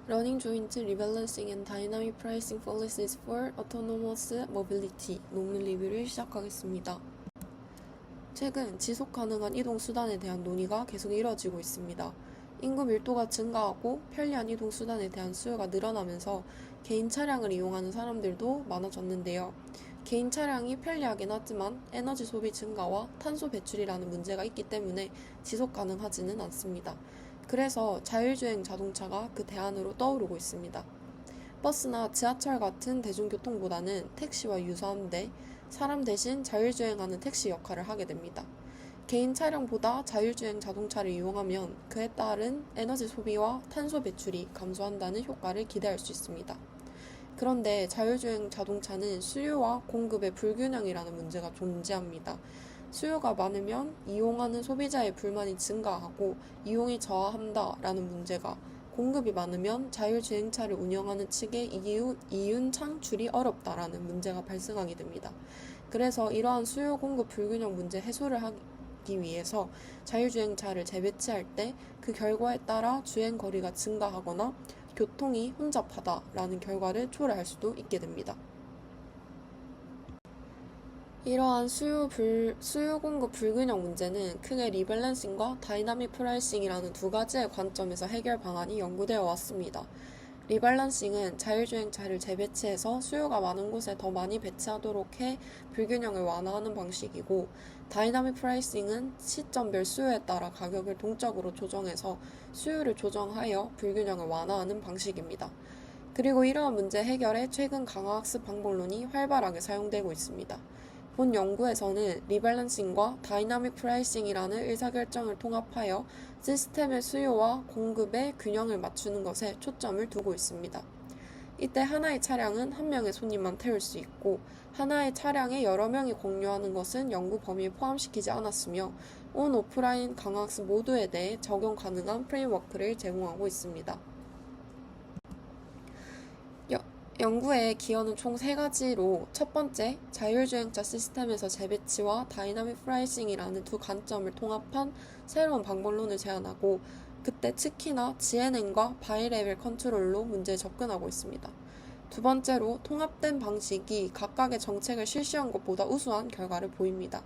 Running Joint Rebalancing and Dynamic Pricing Policies for Autonomous Mobility 논문 리뷰를 시작하겠습니다. 최근 지속 가능한 이동 수단에 대한 논의가 계속 이뤄지고 있습니다. 인구 밀도가 증가하고 편리한 이동 수단에 대한 수요가 늘어나면서 개인 차량을 이용하는 사람들도 많아졌는데요. 개인 차량이 편리하긴 하지만 에너지 소비 증가와 탄소 배출이라는 문제가 있기 때문에 지속 가능하지는 않습니다. 그래서 자율주행 자동차가 그 대안으로 떠오르고 있습니다. 버스나 지하철 같은 대중교통보다는 택시와 유사한데 사람 대신 자율주행하는 택시 역할을 하게 됩니다. 개인 차량보다 자율주행 자동차를 이용하면 그에 따른 에너지 소비와 탄소 배출이 감소한다는 효과를 기대할 수 있습니다. 그런데 자율주행 자동차는 수요와 공급의 불균형이라는 문제가 존재합니다. 수요가 많으면 이용하는 소비자의 불만이 증가하고 이용이 저하한다라는 문제가, 공급이 많으면 자율주행차를 운영하는 측의 이윤 창출이 어렵다라는 문제가 발생하게 됩니다. 그래서 이러한 수요 공급 불균형 문제 해소를 하기 위해서 자율주행차를 재배치할 때 그 결과에 따라 주행 거리가 증가하거나 교통이 혼잡하다라는 결과를 초래할 수도 있게 됩니다. 이러한 수요 공급 불균형 문제는 크게 리밸런싱과 다이나믹 프라이싱이라는 두 가지의 관점에서 해결 방안이 연구되어 왔습니다. 리밸런싱은 자율주행차를 재배치해서 수요가 많은 곳에 더 많이 배치하도록 해 불균형을 완화하는 방식이고, 다이나믹 프라이싱은 시점별 수요에 따라 가격을 동적으로 조정해서 수요를 조정하여 불균형을 완화하는 방식입니다. 그리고 이러한 문제 해결에 최근 강화학습 방법론이 활발하게 사용되고 있습니다. 본 연구에서는 리밸런싱과 다이나믹 프라이싱이라는 의사결정을 통합하여 시스템의 수요와 공급의 균형을 맞추는 것에 초점을 두고 있습니다. 이때 하나의 차량은 한 명의 손님만 태울 수 있고, 하나의 차량에 여러 명이 공유하는 것은 연구 범위에 포함시키지 않았으며, 온 오프라인 강화학습 모두에 대해 적용 가능한 프레임워크를 제공하고 있습니다. 연구의 기여는 총 3가지로, 첫 번째, 자율주행차 시스템에서 재배치와 다이나믹 프라이싱이라는 두 관점을 통합한 새로운 방법론을 제안하고, 그때 특히나 GNN과 바이레벨 컨트롤로 문제에 접근하고 있습니다. 두 번째로, 통합된 방식이 각각의 정책을 실시한 것보다 우수한 결과를 보입니다.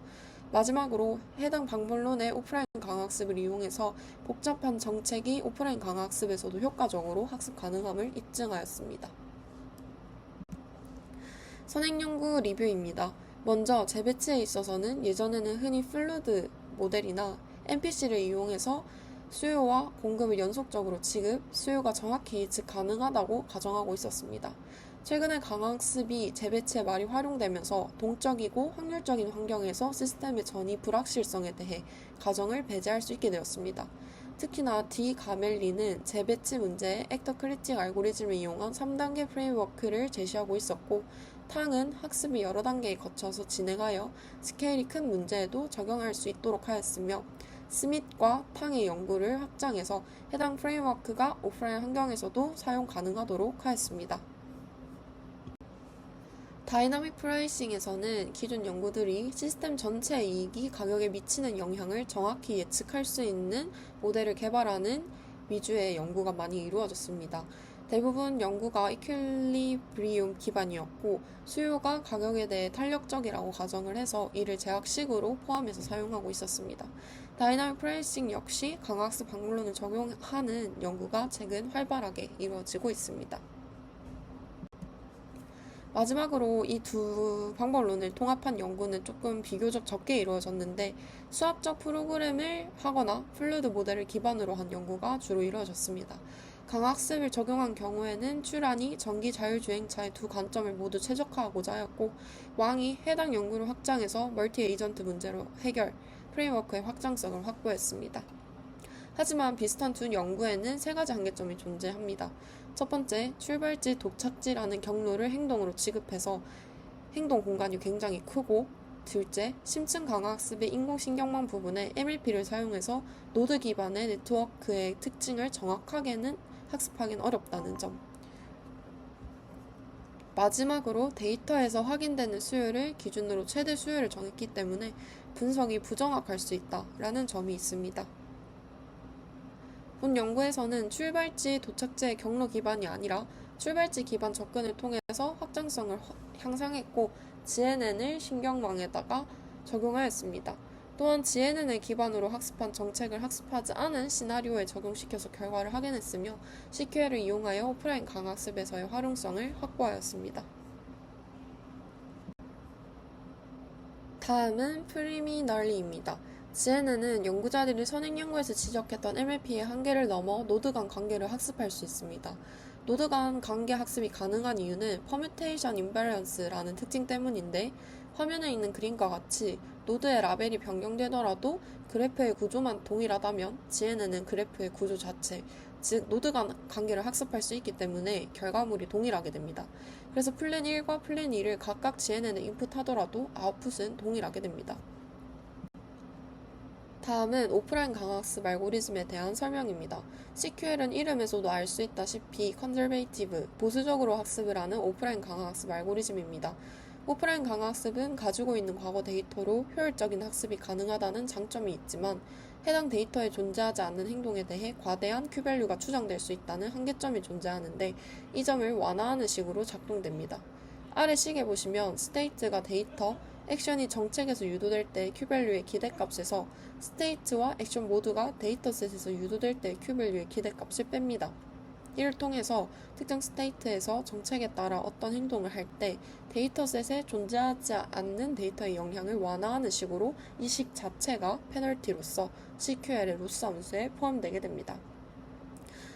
마지막으로 해당 방법론의 오프라인 강학습을 이용해서 복잡한 정책이 오프라인 강학습에서도 효과적으로 학습 가능함을 입증하였습니다. 선행연구 리뷰입니다. 먼저 재배치에 있어서는 예전에는 흔히 플루이드 모델이나 NPC를 이용해서 수요와 공급을 연속적으로 지급, 수요가 정확히 예측 가능하다고 가정하고 있었습니다. 최근에 강학습이 재배치에 많이 활용되면서 동적이고 확률적인 환경에서 시스템의 전이 불확실성에 대해 가정을 배제할 수 있게 되었습니다. 특히나 디 가멜리는 재배치 문제에 액터 클리칭 알고리즘을 이용한 3단계 프레임워크를 제시하고 있었고, 탕은 학습이 여러 단계에 거쳐서 진행하여 스케일이 큰 문제에도 적용할 수 있도록 하였으며, 스밋과 탕의 연구를 확장해서 해당 프레임워크가 오프라인 환경에서도 사용 가능하도록 하였습니다. 다이나믹 프라이싱에서는 기존 연구들이 시스템 전체의 이익이 가격에 미치는 영향을 정확히 예측할 수 있는 모델을 개발하는 위주의 연구가 많이 이루어졌습니다. 대부분 연구가 이퀄리브리움 기반이었고, 수요가 가격에 대해 탄력적이라고 가정을 해서 이를 제약식으로 포함해서 사용하고 있었습니다. 다이나믹 프라이싱 역시 강학습 방법론을 적용하는 연구가 최근 활발하게 이루어지고 있습니다. 마지막으로 이 두 방법론을 통합한 연구는 조금 비교적 적게 이루어졌는데, 수학적 프로그램을 하거나 플루이드 모델을 기반으로 한 연구가 주로 이루어졌습니다. 강학습을 적용한 경우에는 츄란이 전기 자율주행차의 두 관점을 모두 최적화하고자 하였고, 왕이 해당 연구를 확장해서 멀티 에이전트 문제로 해결, 프레임워크의 확장성을 확보했습니다. 하지만 비슷한 두 연구에는 3가지 한계점이 존재합니다. 첫 번째, 출발지, 도착지라는 경로를 행동으로 취급해서 행동 공간이 굉장히 크고, 둘째, 심층 강화학습의 인공신경망 부분에 MLP를 사용해서 노드 기반의 네트워크의 특징을 정확하게는 학습하기는 어렵다는 점. 마지막으로 데이터에서 확인되는 수요를 기준으로 최대 수요를 정했기 때문에 분석이 부정확할 수 있다라는 점이 있습니다. 본 연구에서는 출발지 도착지의 경로 기반이 아니라 출발지 기반 접근을 통해서 확장성을 향상했고 GNN을 신경망에다가 적용하였습니다. 또한 GNN을 기반으로 학습한 정책을 학습하지 않은 시나리오에 적용시켜서 결과를 확인했으며 CQL을 이용하여 오프라인 강학습에서의 활용성을 확보하였습니다. 다음은 프리미널리입니다. GNN은 연구자들이 선행연구에서 지적했던 MLP의 한계를 넘어 노드 간 관계를 학습할 수 있습니다. 노드 간 관계 학습이 가능한 이유는 퍼뮤테이션 인베런스라는 특징 때문인데 화면에 있는 그림과 같이 노드의 라벨이 변경되더라도 그래프의 구조만 동일하다면 GNN은 그래프의 구조 자체, 즉 노드 간 관계를 학습할 수 있기 때문에 결과물이 동일하게 됩니다. 그래서 플랜 1과 플랜 2를 각각 GNN에 인풋하더라도 아웃풋은 동일하게 됩니다. 다음은 오프라인 강학습 알고리즘에 대한 설명입니다. CQL은 이름에서도 알 수 있다시피 컨저베이티브, 보수적으로 학습을 하는 오프라인 강학습 알고리즘입니다. 오프라인 강학습은 가지고 있는 과거 데이터로 효율적인 학습이 가능하다는 장점이 있지만 해당 데이터에 존재하지 않는 행동에 대해 과대한 Q밸류가 추정될 수 있다는 한계점이 존재하는데 이 점을 완화하는 식으로 작동됩니다. 아래 식에 보시면 스테이트가 데이터, 액션이 정책에서 유도될 때 Q밸류의 기대값에서 스테이트와 액션 모두가 데이터셋에서 유도될 때 Q밸류의 기대값을 뺍니다. 이를 통해서 특정 스테이트에서 정책에 따라 어떤 행동을 할 때 데이터셋에 존재하지 않는 데이터의 영향을 완화하는 식으로 이 식 자체가 페널티로서 CQL의 로스 함수에 포함되게 됩니다.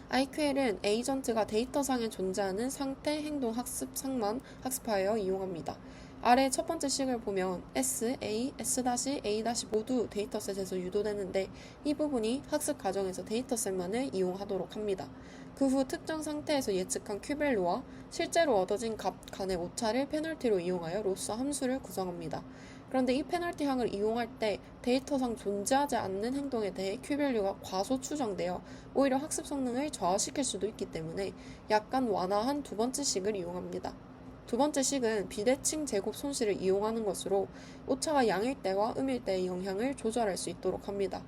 IQL은 에이전트가 데이터상에 존재하는 상태, 행동, 학습상만 학습하여 이용합니다. 아래 첫 번째 식을 보면 S, A, S-A- 모두 데이터셋에서 유도되는데 이 부분이 학습 과정에서 데이터셋만을 이용하도록 합니다. 그 후 특정 상태에서 예측한 Q밸류와 실제로 얻어진 값 간의 오차를 페널티로 이용하여 로스 함수를 구성합니다. 그런데 이 페널티 항을 이용할 때 데이터상 존재하지 않는 행동에 대해 Q밸류가 과소 추정되어 오히려 학습 성능을 저하시킬 수도 있기 때문에 약간 완화한 두 번째 식을 이용합니다. 두 번째 식은 비대칭 제곱 손실을 이용하는 것으로 오차가 양일 때와 음일 때의 영향을 조절할 수 있도록 합니다.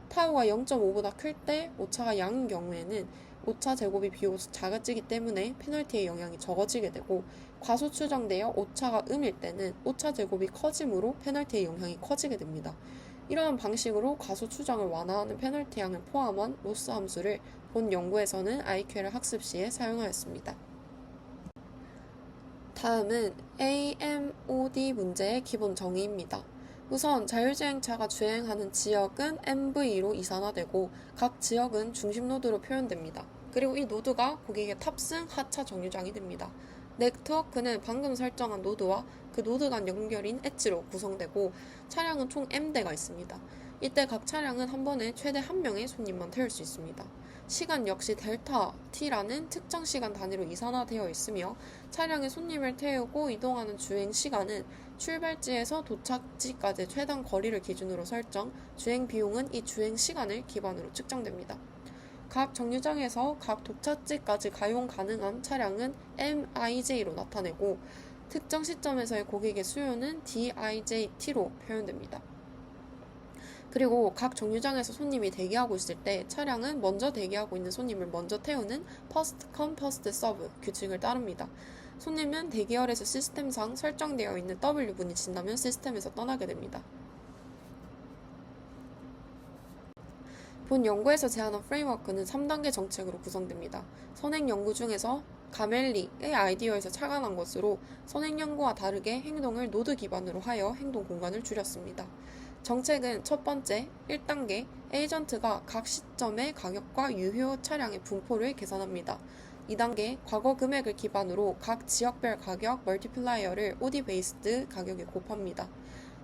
타우가 0.5보다 클 때 오차가 양인 경우에는 오차 제곱이 비로소 작아지기 때문에 페널티의 영향이 적어지게 되고 과소 추정되어 오차가 음일 때는 오차 제곱이 커지므로 페널티의 영향이 커지게 됩니다. 이러한 방식으로 과소 추정을 완화하는 페널티 양을 포함한 로스 함수를 본 연구에서는 IQL 학습 시에 사용하였습니다. 다음은 AMOD 문제의 기본 정의입니다. 우선 자율주행차가 주행하는 지역은 MV로 이산화되고 각 지역은 중심 노드로 표현됩니다. 그리고 이 노드가 고객의 탑승, 하차 정류장이 됩니다. 네트워크는 방금 설정한 노드와 그 노드 간 연결인 엣지로 구성되고 차량은 총 M대가 있습니다. 이때 각 차량은 한 번에 최대 한 명의 손님만 태울 수 있습니다. 시간 역시 델타 T라는 특정 시간 단위로 이산화되어 있으며 차량의 손님을 태우고 이동하는 주행 시간은 출발지에서 도착지까지의 최단 거리를 기준으로 설정, 주행 비용은 이 주행 시간을 기반으로 측정됩니다. 각 정류장에서 각 도착지까지 가용 가능한 차량은 MIJ로 나타내고 특정 시점에서의 고객의 수요는 DIJT로 표현됩니다. 그리고 각 정류장에서 손님이 대기하고 있을 때 차량은 먼저 대기하고 있는 손님을 먼저 태우는 First Come First Serve 규칙을 따릅니다. 손님은 대기열에서 시스템상 설정되어 있는 W분이 진다면 시스템에서 떠나게 됩니다. 본 연구에서 제안한 프레임워크는 3단계 정책으로 구성됩니다. 선행 연구 중에서 가멜리의 아이디어에서 착안한 것으로 선행 연구와 다르게 행동을 노드 기반으로 하여 행동 공간을 줄였습니다. 정책은 첫 번째, 1단계, 에이전트가 각 시점의 가격과 유효 차량의 분포를 계산합니다. 2단계, 과거 금액을 기반으로 각 지역별 가격 멀티플라이어를 OD 베이스드 가격에 곱합니다.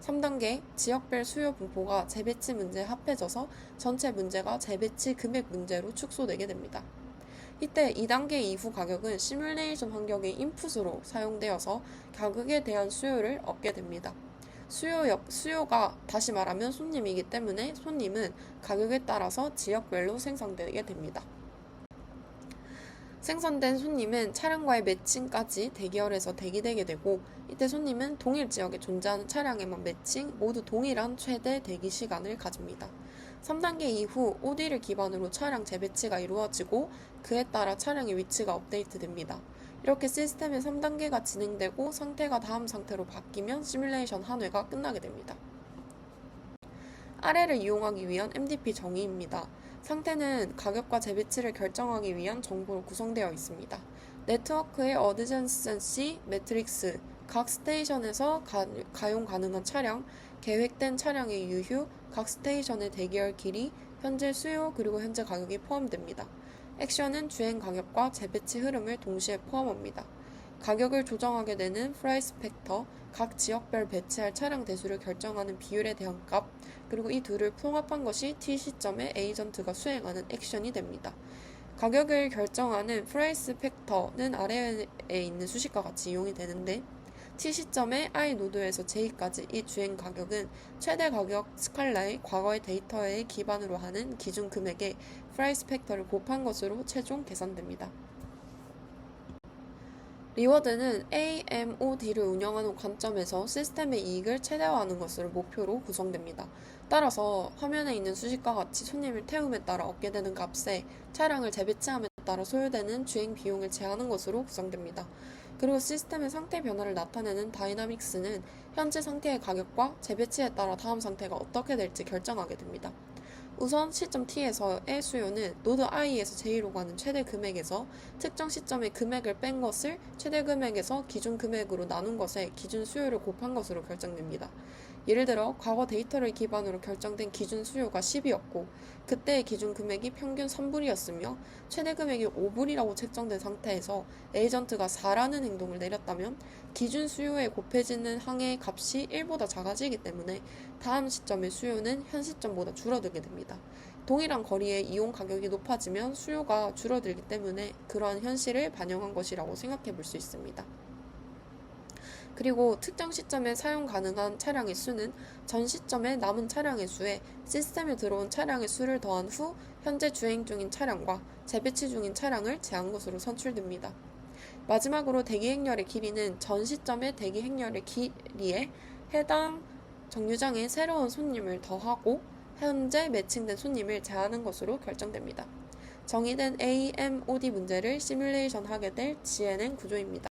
3단계, 지역별 수요 분포가 재배치 문제에 합해져서 전체 문제가 재배치 금액 문제로 축소되게 됩니다. 이때 2단계 이후 가격은 시뮬레이션 환경의 인풋으로 사용되어서 가격에 대한 수요를 얻게 됩니다. 수요가 다시 말하면 손님이기 때문에 손님은 가격에 따라서 지역별로 생성되게 됩니다. 생산된 손님은 차량과의 매칭까지 대기열에서 대기되게 되고 이때 손님은 동일 지역에 존재하는 차량에만 매칭, 모두 동일한 최대 대기 시간을 가집니다. 3단계 이후 OD를 기반으로 차량 재배치가 이루어지고 그에 따라 차량의 위치가 업데이트됩니다. 이렇게 시스템의 3단계가 진행되고 상태가 다음 상태로 바뀌면 시뮬레이션 한 회가 끝나게 됩니다. 아래를 이용하기 위한 MDP 정의입니다. 상태는 가격과 재배치를 결정하기 위한 정보로 구성되어 있습니다. 네트워크의 어드전센시 매트릭스, 각 스테이션에서 가용 가능한 차량, 계획된 차량의 유휴, 각 스테이션의 대기열 길이, 현재 수요 그리고 현재 가격이 포함됩니다. 액션은 주행 가격과 재배치 흐름을 동시에 포함합니다. 가격을 조정하게 되는 프라이스 팩터, 각 지역별 배치할 차량 대수를 결정하는 비율에 대한 값, 그리고 이 둘을 통합한 것이 T 시점에 에이전트가 수행하는 액션이 됩니다. 가격을 결정하는 프라이스 팩터는 아래에 있는 수식과 같이 이용이 되는데 T 시점에 I 노드에서 J까지 이 주행 가격은 최대 가격 스칼라의 과거의 데이터에 기반으로 하는 기준 금액에 프라이스 팩터를 곱한 것으로 최종 계산됩니다. 리워드는 AMOD를 운영하는 관점에서 시스템의 이익을 최대화하는 것을 목표로 구성됩니다. 따라서 화면에 있는 수식과 같이 손님을 태움에 따라 얻게 되는 값에 차량을 재배치함에 따라 소요되는 주행 비용을 제하는 것으로 구성됩니다. 그리고 시스템의 상태 변화를 나타내는 다이나믹스는 현재 상태의 가격과 재배치에 따라 다음 상태가 어떻게 될지 결정하게 됩니다. 우선 시점 T에서의 수요는 노드 I에서 J로 가는 최대 금액에서 특정 시점의 금액을 뺀 것을 최대 금액에서 기준 금액으로 나눈 것에 기준 수요를 곱한 것으로 결정됩니다. 예를 들어 과거 데이터를 기반으로 결정된 기준 수요가 10이었고 그때의 기준 금액이 평균 3불이었으며 최대 금액이 5불이라고 책정된 상태에서 에이전트가 4라는 행동을 내렸다면 기준 수요에 곱해지는 항의 값이 1보다 작아지기 때문에 다음 시점의 수요는 현 시점보다 줄어들게 됩니다. 동일한 거리의 이용 가격이 높아지면 수요가 줄어들기 때문에 그러한 현실을 반영한 것이라고 생각해 볼 수 있습니다. 그리고 특정 시점에 사용 가능한 차량의 수는 전 시점에 남은 차량의 수에 시스템에 들어온 차량의 수를 더한 후 현재 주행 중인 차량과 재배치 중인 차량을 제한 것으로 선출됩니다. 마지막으로 대기 행렬의 길이는 전 시점의 대기 행렬의 길이에 해당 정류장에 새로운 손님을 더하고 현재 매칭된 손님을 제하는 것으로 결정됩니다. 정의된 AMOD 문제를 시뮬레이션 하게 될 GNN 구조입니다.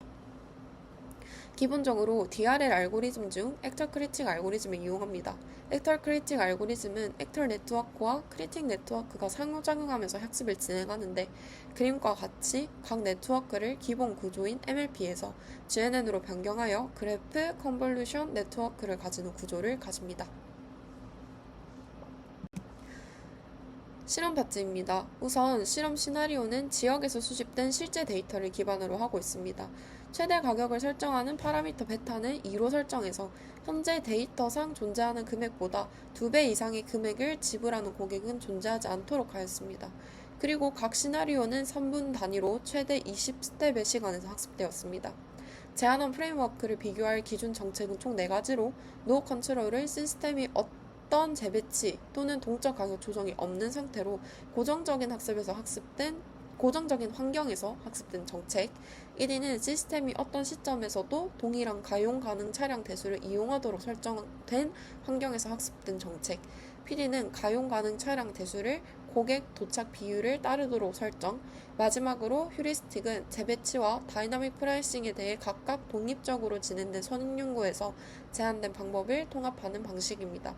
기본적으로 DRL 알고리즘 중 액터 크리틱 알고리즘을 이용합니다. 액터 크리틱 알고리즘은 액터 네트워크와 크리틱 네트워크가 상호작용하면서 학습을 진행하는데 그림과 같이 각 네트워크를 기본 구조인 MLP에서 GNN으로 변경하여 그래프 컨볼루션 네트워크를 가지는 구조를 가집니다. 실험 파트입니다. 우선 실험 시나리오는 지역에서 수집된 실제 데이터를 기반으로 하고 있습니다. 최대 가격을 설정하는 파라미터 베타는 2로 설정해서 현재 데이터상 존재하는 금액보다 2배 이상의 금액을 지불하는 고객은 존재하지 않도록 하였습니다. 그리고 각 시나리오는 3분 단위로 최대 20스텝의 시간에서 학습되었습니다. 제한한 프레임워크를 비교할 기준 정책은 총 4가지로 노 컨트롤을 시스템이 어떤 재배치 또는 동적 가격 조정이 없는 상태로 고정적인 환경에서 학습된 정책. 1위는 시스템이 어떤 시점에서도 동일한 가용 가능 차량 대수를 이용하도록 설정된 환경에서 학습된 정책. PD는 가용 가능 차량 대수를 고객 도착 비율을 따르도록 설정. 마지막으로 휴리스틱은 재배치와 다이나믹 프라이싱에 대해 각각 독립적으로 진행된 선행 연구에서 제한된 방법을 통합하는 방식입니다.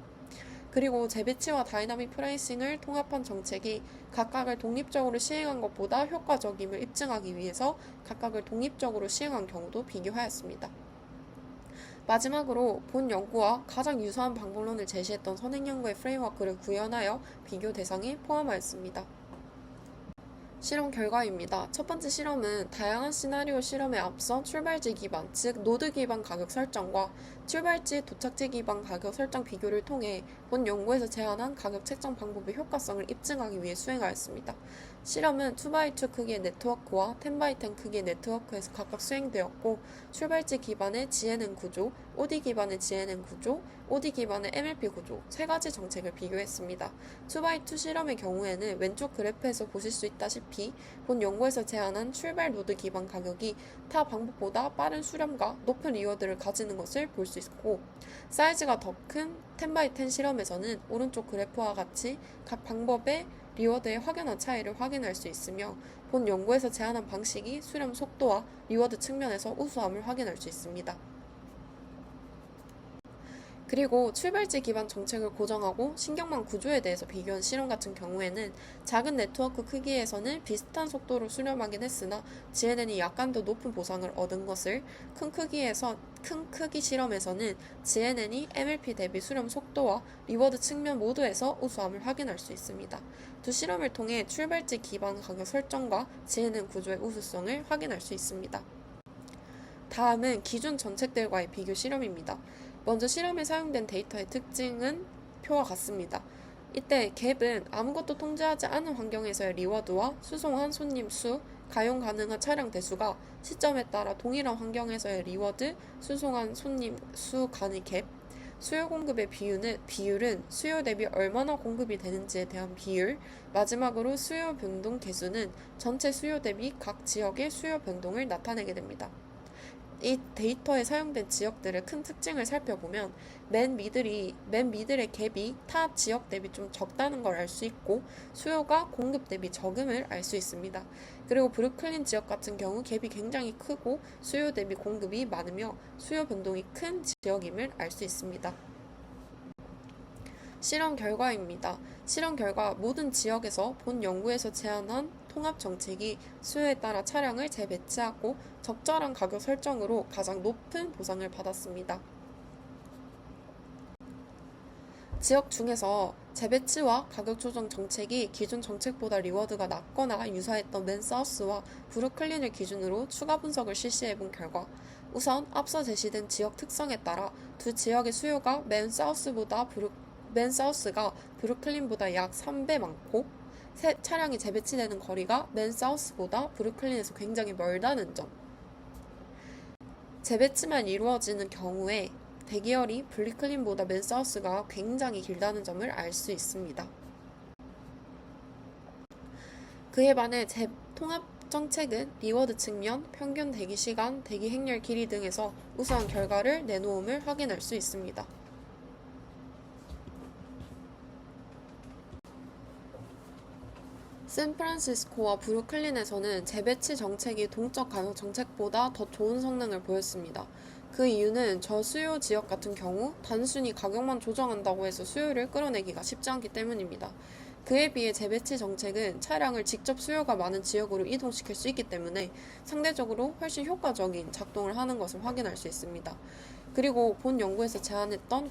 그리고 재배치와 다이나믹 프라이싱을 통합한 정책이 각각을 독립적으로 시행한 것보다 효과적임을 입증하기 위해서 각각을 독립적으로 시행한 경우도 비교하였습니다. 마지막으로 본 연구와 가장 유사한 방법론을 제시했던 선행 연구의 프레임워크를 구현하여 비교 대상에 포함하였습니다. 실험 결과입니다. 첫 번째 실험은 다양한 시나리오 실험에 앞서 출발지 기반, 즉 노드 기반 가격 설정과 출발지 도착지 기반 가격 설정 비교를 통해 본 연구에서 제안한 가격 책정 방법의 효과성을 입증하기 위해 수행하였습니다. 실험은 2x2 크기의 네트워크와 10x10 크기의 네트워크에서 각각 수행되었고 출발지 기반의 GNN 구조, OD 기반의 GNN 구조, OD 기반의 MLP 구조 세 가지 정책을 비교했습니다. 2x2 실험의 경우에는 왼쪽 그래프에서 보실 수 있다시피 본 연구에서 제안한 출발 노드 기반 가격이 타 방법보다 빠른 수렴과 높은 리워드를 가지는 것을 볼 수 있고, 사이즈가 더 큰 10x10 실험에서는 오른쪽 그래프와 같이 각 방법의 리워드의 확연한 차이를 확인할 수 있으며, 본 연구에서 제안한 방식이 수렴 속도와 리워드 측면에서 우수함을 확인할 수 있습니다. 그리고 출발지 기반 정책을 고정하고 신경망 구조에 대해서 비교한 실험 같은 경우에는 작은 네트워크 크기에서는 비슷한 속도로 수렴하긴 했으나 GNN이 약간 더 높은 보상을 얻은 것을, 큰 크기 실험에서는 GNN이 MLP 대비 수렴 속도와 리워드 측면 모두에서 우수함을 확인할 수 있습니다. 두 실험을 통해 출발지 기반 가격 설정과 GNN 구조의 우수성을 확인할 수 있습니다. 다음은 기존 정책들과의 비교 실험입니다. 먼저 실험에 사용된 데이터의 특징은 표와 같습니다. 이때 갭은 아무것도 통제하지 않은 환경에서의 리워드와 수송한 손님 수, 가용 가능한 차량 대수가 시점에 따라 동일한 환경에서의 리워드, 수송한 손님 수 간의 갭, 수요 공급의 비율은 수요 대비 얼마나 공급이 되는지에 대한 비율, 마지막으로 수요 변동 계수는 전체 수요 대비 각 지역의 수요 변동을 나타내게 됩니다. 이 데이터에 사용된 지역들의 큰 특징을 살펴보면 맨 미들의 갭이 타 지역 대비 좀 적다는 걸 알 수 있고, 수요가 공급 대비 적음을 알 수 있습니다. 그리고 브루클린 지역 같은 경우 갭이 굉장히 크고 수요 대비 공급이 많으며 수요 변동이 큰 지역임을 알 수 있습니다. 실험 결과입니다. 실험 결과 모든 지역에서 본 연구에서 제안한 통합 정책이 수요에 따라 차량을 재배치하고 적절한 가격 설정으로 가장 높은 보상을 받았습니다. 지역 중에서 재배치와 가격 조정 정책이 기존 정책보다 리워드가 낮거나 유사했던 맨사우스와 브루클린을 기준으로 추가 분석을 실시해 본 결과, 우선 앞서 제시된 지역 특성에 따라 두 지역의 수요가 맨사우스가 브루클린보다 약 3배 많고, 차량이 재배치되는 거리가 맨사우스보다 브루클린에서 굉장히 멀다는 점, 재배치만 이루어지는 경우에 대기열이 브루클린보다 맨사우스가 굉장히 길다는 점을 알 수 있습니다. 그에 반해 통합 정책은 리워드 측면, 평균 대기 시간, 대기 행렬 길이 등에서 우수한 결과를 내놓음을 확인할 수 있습니다. 샌프란시스코와 브루클린에서는 재배치 정책이 동적 가격 정책보다 더 좋은 성능을 보였습니다. 그 이유는 저수요 지역 같은 경우 단순히 가격만 조정한다고 해서 수요를 끌어내기가 쉽지 않기 때문입니다. 그에 비해 재배치 정책은 차량을 직접 수요가 많은 지역으로 이동시킬 수 있기 때문에 상대적으로 훨씬 효과적인 작동을 하는 것을 확인할 수 있습니다. 그리고 본 연구에서 제안했던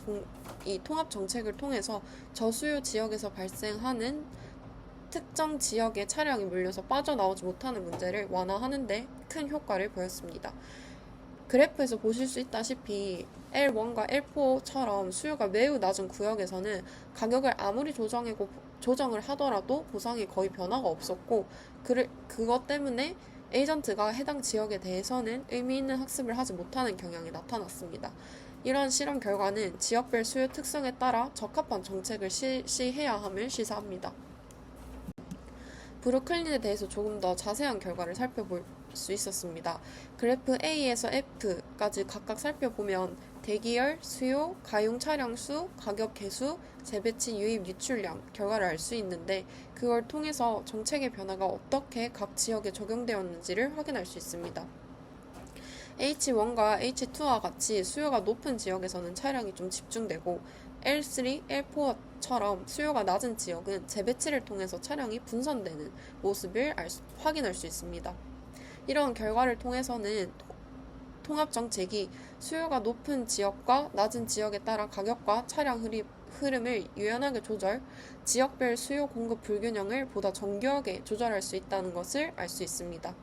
이 통합 정책을 통해서 저수요 지역에서 발생하는 특정 지역에 차량이 몰려서 빠져나오지 못하는 문제를 완화하는 데 큰 효과를 보였습니다. 그래프에서 보실 수 있다시피 L1과 L4처럼 수요가 매우 낮은 구역에서는 가격을 아무리 조정을 하더라도 보상이 거의 변화가 없었고, 그것 때문에 에이전트가 해당 지역에 대해서는 의미 있는 학습을 하지 못하는 경향이 나타났습니다. 이러한 실험 결과는 지역별 수요 특성에 따라 적합한 정책을 실시해야 함을 시사합니다. 브루클린에 대해서 조금 더 자세한 결과를 살펴볼 수 있었습니다. 그래프 A에서 F까지 각각 살펴보면 대기열, 수요, 가용 차량 수, 가격 개수, 재배치 유입 유출량 결과를 알 수 있는데, 그걸 통해서 정책의 변화가 어떻게 각 지역에 적용되었는지를 확인할 수 있습니다. H1과 H2와 같이 수요가 높은 지역에서는 차량이 좀 집중되고, L3, L4처럼 수요가 낮은 지역은 재배치를 통해서 차량이 분산되는 모습을 확인할 수 있습니다. 이런 결과를 통해서는 통합정책이 수요가 높은 지역과 낮은 지역에 따라 가격과 차량 흐름을 유연하게 조절, 지역별 수요 공급 불균형을 보다 정교하게 조절할 수 있다는 것을 알 수 있습니다.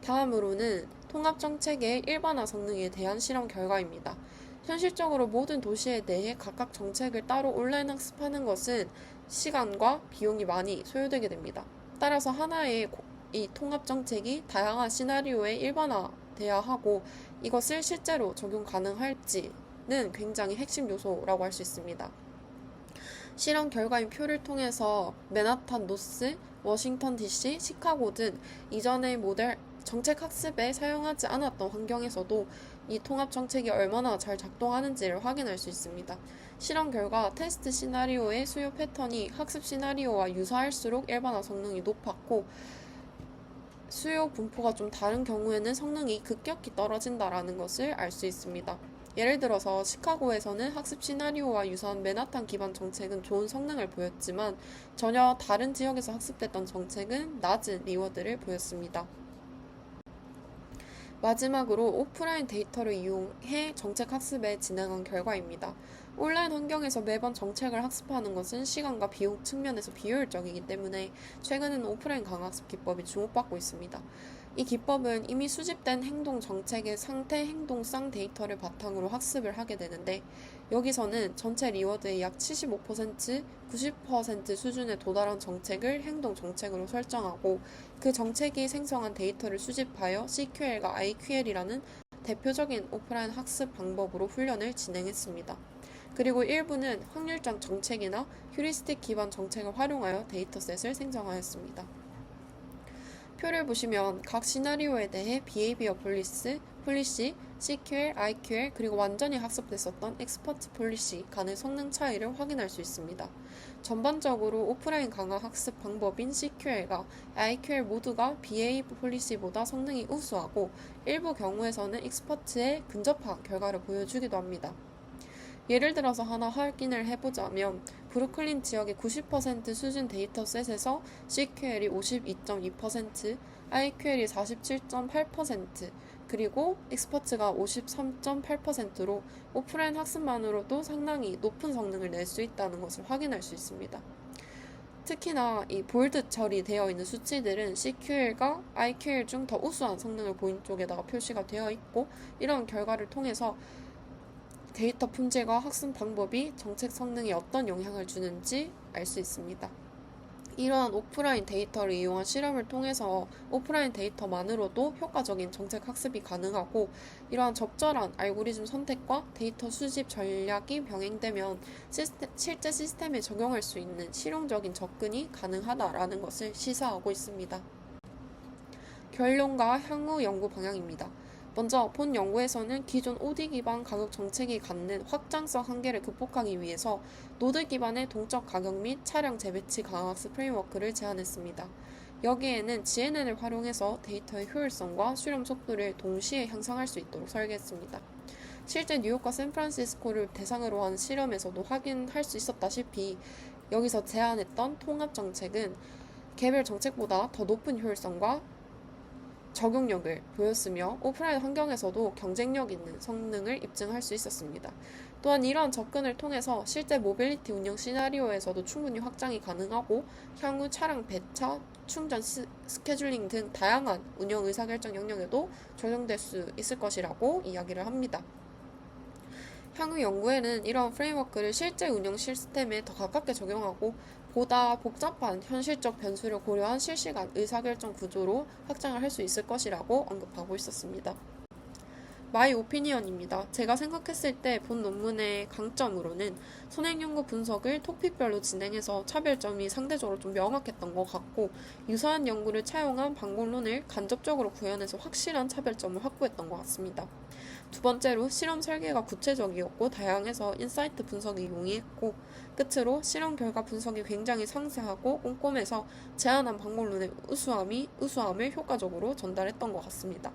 다음으로는 통합정책의 일반화 성능에 대한 실험 결과입니다. 현실적으로 모든 도시에 대해 각각 정책을 따로 온라인 학습하는 것은 시간과 비용이 많이 소요되게 됩니다. 따라서 하나의 이 통합정책이 다양한 시나리오의 일반화 돼야 하고 이것을 실제로 적용 가능할지는 굉장히 핵심 요소라고 할 수 있습니다. 실험 결과인 표를 통해서 맨하탄 노스, 워싱턴 DC, 시카고 등 이전의 모델 정책 학습에 사용하지 않았던 환경에서도 이 통합 정책이 얼마나 잘 작동하는지를 확인할 수 있습니다. 실험 결과 테스트 시나리오의 수요 패턴이 학습 시나리오와 유사할수록 일반화 성능이 높았고 수요 분포가 좀 다른 경우에는 성능이 급격히 떨어진다라는 것을 알 수 있습니다. 예를 들어서 시카고에서는 학습 시나리오와 유사한 맨하탄 기반 정책은 좋은 성능을 보였지만 전혀 다른 지역에서 학습됐던 정책은 낮은 리워드를 보였습니다. 마지막으로 오프라인 데이터를 이용해 정책 학습에 진행한 결과입니다. 온라인 환경에서 매번 정책을 학습하는 것은 시간과 비용 측면에서 비효율적이기 때문에 최근에는 오프라인 강학습 기법이 주목받고 있습니다. 이 기법은 이미 수집된 행동 정책의 상태 행동성 데이터를 바탕으로 학습을 하게 되는데 여기서는 전체 리워드의 약 75%, 90% 수준에 도달한 정책을 행동 정책으로 설정하고 그 정책이 생성한 데이터를 수집하여 CQL과 IQL이라는 대표적인 오프라인 학습 방법으로 훈련을 진행했습니다. 그리고 일부는 확률적 정책이나 휴리스틱 기반 정책을 활용하여 데이터셋을 생성하였습니다. 표를 보시면 각 시나리오에 대해 비헤이비어 폴리시, CQL, IQL, 그리고 완전히 학습됐었던 엑스퍼트 폴리시 간의 성능 차이를 확인할 수 있습니다. 전반적으로 오프라인 강화 학습 방법인 CQL과 IQL 모두가 비헤이비어 폴리시보다 성능이 우수하고 일부 경우에서는 엑스퍼트에 근접한 결과를 보여주기도 합니다. 예를 들어서 하나 확인을 해보자면 브루클린 지역의 90% 수준 데이터셋에서 CQL이 52.2%, IQL이 47.8%, 그리고 엑스퍼트가 53.8%로 오프라인 학습만으로도 상당히 높은 성능을 낼 수 있다는 것을 확인할 수 있습니다. 특히나 이 볼드 처리되어 있는 수치들은 CQL과 IQL 중 더 우수한 성능을 보인 쪽에다가 표시가 되어 있고 이런 결과를 통해서 데이터 품질과 학습 방법이 정책 성능에 어떤 영향을 주는지 알 수 있습니다. 이러한 오프라인 데이터를 이용한 실험을 통해서 오프라인 데이터만으로도 효과적인 정책 학습이 가능하고 이러한 적절한 알고리즘 선택과 데이터 수집 전략이 병행되면 실제 시스템에 적용할 수 있는 실용적인 접근이 가능하다라는 것을 시사하고 있습니다. 결론과 향후 연구 방향입니다. 먼저 본 연구에서는 기존 OD 기반 가격 정책이 갖는 확장성 한계를 극복하기 위해서 노드 기반의 동적 가격 및 차량 재배치 강학습 프레임워크를 제안했습니다. 여기에는 GNN을 활용해서 데이터의 효율성과 수렴 속도를 동시에 향상할 수 있도록 설계했습니다. 실제 뉴욕과 샌프란시스코를 대상으로 한 실험에서도 확인할 수 있었다시피 여기서 제안했던 통합 정책은 개별 정책보다 더 높은 효율성과 적용력을 보였으며 오프라인 환경에서도 경쟁력 있는 성능을 입증할 수 있었습니다. 또한 이러한 접근을 통해서 실제 모빌리티 운영 시나리오에서도 충분히 확장이 가능하고 향후 차량 배차, 충전 스케줄링 등 다양한 운영 의사결정 영역에도 적용될 수 있을 것이라고 이야기를 합니다. 향후 연구에는 이러한 프레임워크를 실제 운영 시스템에 더 가깝게 적용하고 보다 복잡한 현실적 변수를 고려한 실시간 의사결정 구조로 확장을 할 수 있을 것이라고 언급하고 있었습니다. 마이 오피니언입니다. 제가 생각했을 때 본 논문의 강점으로는 선행연구 분석을 토픽별로 진행해서 차별점이 상대적으로 좀 명확했던 것 같고 유사한 연구를 차용한 방법론을 간접적으로 구현해서 확실한 차별점을 확보했던 것 같습니다. 두 번째로 실험 설계가 구체적이었고 다양해서 인사이트 분석이 용이했고 끝으로 실험 결과 분석이 굉장히 상세하고 꼼꼼해서 제안한 방법론의 우수함을 효과적으로 전달했던 것 같습니다.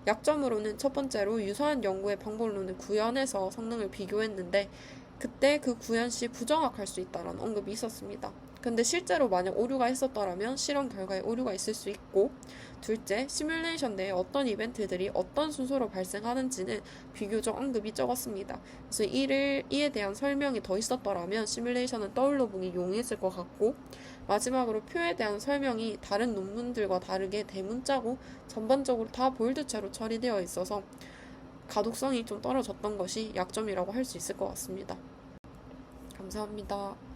약점으로는 첫 번째로 유사한 연구의 방법론을 구현해서 성능을 비교했는데 그때 그 구현 시 부정확할 수 있다는 언급이 있었습니다. 근데 실제로 만약 오류가 있었더라면 실험 결과에 오류가 있을 수 있고 둘째, 시뮬레이션 내에 어떤 이벤트들이 어떤 순서로 발생하는지는 비교적 언급이 적었습니다. 그래서 이에 대한 설명이 더 있었더라면 시뮬레이션은 떠올려 보기 용이했을 것 같고 마지막으로 표에 대한 설명이 다른 논문들과 다르게 대문자고 전반적으로 다 볼드체로 처리되어 있어서 가독성이 좀 떨어졌던 것이 약점이라고 할 수 있을 것 같습니다. 감사합니다.